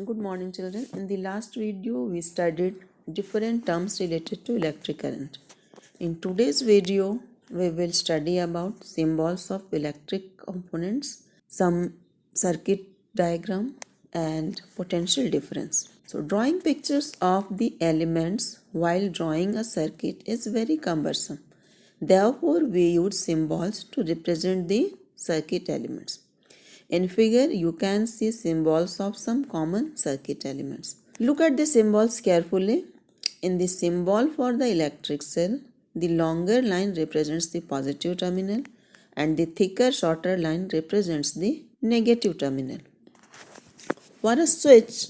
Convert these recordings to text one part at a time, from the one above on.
Good morning, children. In the last video, we studied different terms related to electric current. In today's video, we will study about symbols of electric components, some circuit diagram, and potential difference. So, drawing pictures of the elements while drawing a circuit is very cumbersome. Therefore, we use symbols to represent the circuit elements. In figure, you can see symbols of some common circuit elements. Look at the symbols carefully. In the symbol for the electric cell, the longer line represents the positive terminal and the thicker shorter line represents the negative terminal. For a switch,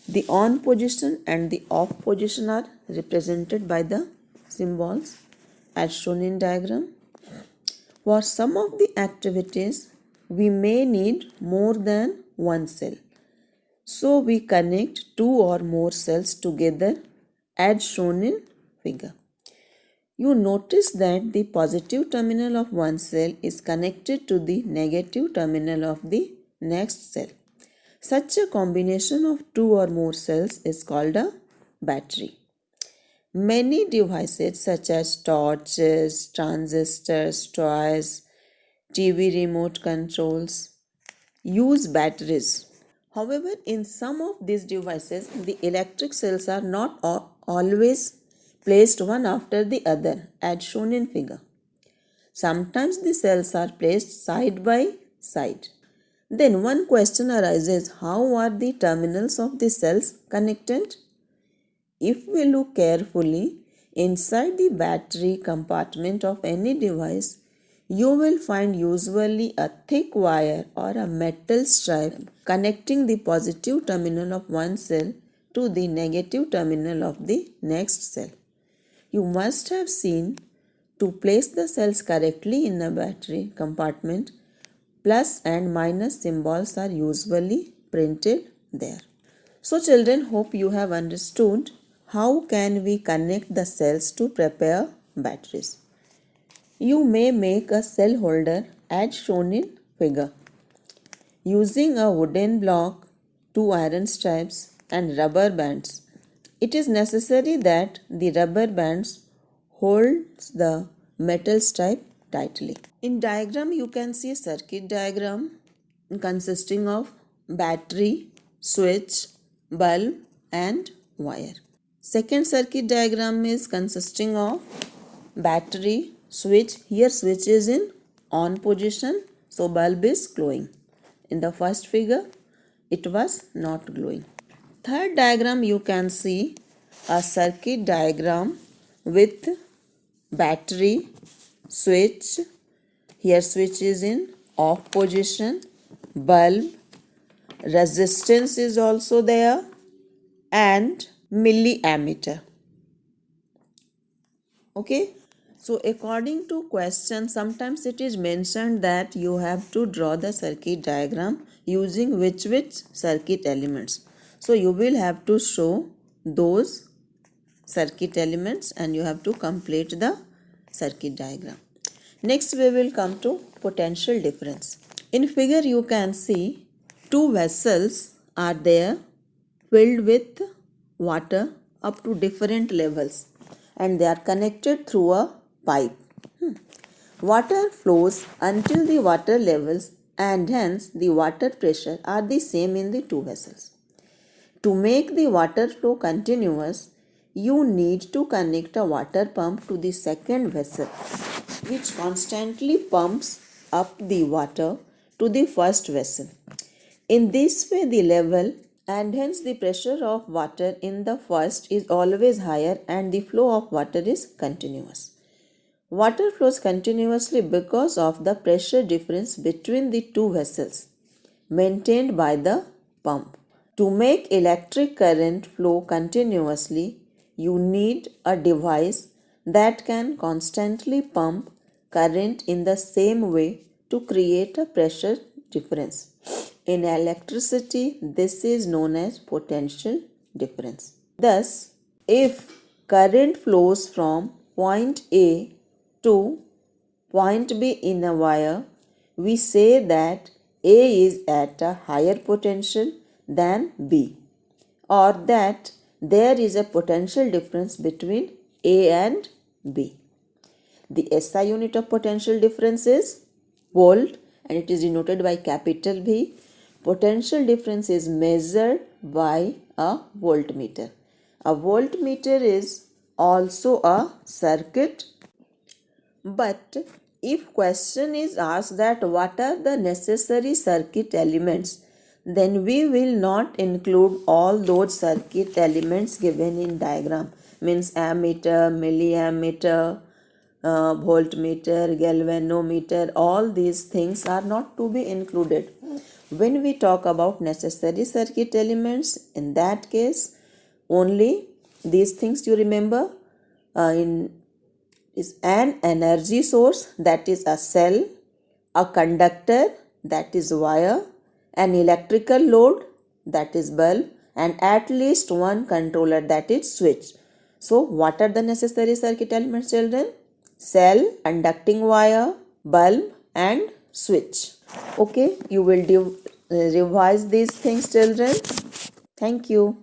the on position and the off position are represented by the symbols as shown in diagram. For some of the activities, we may need more than one cell. So we connect two or more cells together as shown in figure. You notice that the positive terminal of one cell is connected to the negative terminal of the next cell. Such a combination of two or more cells is called a battery. Many devices such as torches, transistors, toys, TV remote controls use batteries. However, in some of these devices, the electric cells are not always placed one after the other as shown in figure. Sometimes the cells are placed side by side. Then one question arises, how are the terminals of the cells connected? If we look carefully inside the battery compartment of any device, you will find usually a thick wire or a metal stripe connecting the positive terminal of one cell to the negative terminal of the next cell. You must have seen to place the cells correctly in a battery compartment, plus and minus symbols are usually printed there. So children, hope you have understood how can we connect the cells to prepare batteries. You may make a cell holder as shown in figure. Using a wooden block, two iron stripes and rubber bands. It is necessary that the rubber bands holds the metal stripe tightly. In diagram you can see a circuit diagram consisting of battery, switch, bulb and wire. Second circuit diagram is consisting of battery, switch. Here switch is in on position, so bulb is glowing. In the first figure it was not glowing. Third diagram you can see a circuit diagram with battery, switch. Here switch is in off position, bulb, resistance is also there and milliammeter. Okay. So according to question, sometimes it is mentioned that you have to draw the circuit diagram using which circuit elements. So you will have to show those circuit elements and you have to complete the circuit diagram. Next we will come to potential difference. In figure you can see two vessels are there filled with water up to different levels and they are connected through a pipe. Water flows until the water levels and hence the water pressure are the same in the two vessels. To make the water flow continuous, you need to connect a water pump to the second vessel, which constantly pumps up the water to the first vessel. In this way, the level and hence the pressure of water in the first is always higher and the flow of water is continuous. Water flows continuously because of the pressure difference between the two vessels maintained by the pump. To make electric current flow continuously, you need a device that can constantly pump current in the same way to create a pressure difference. In electricity, this is known as potential difference. Thus, if current flows from point A to point B in a wire, we say that A is at a higher potential than B. or that there is a potential difference between A and B. The SI unit of potential difference is volt and it is denoted by capital V. Potential difference is measured by a voltmeter. A voltmeter is also a circuit, but if question is asked that what are the necessary circuit elements, then we will not include all those circuit elements given in diagram, means ammeter, milliammeter, voltmeter, galvanometer, all these things are not to be included. When we talk about necessary circuit elements, in that case, only these things you remember. In is an energy source, that is a cell, a conductor, that is wire, an electrical load, that is bulb, and at least one controller, that is switch. So what are the necessary circuit elements, children? Cell, conducting wire, bulb and switch. Okay, you will revise these things, children. Thank you.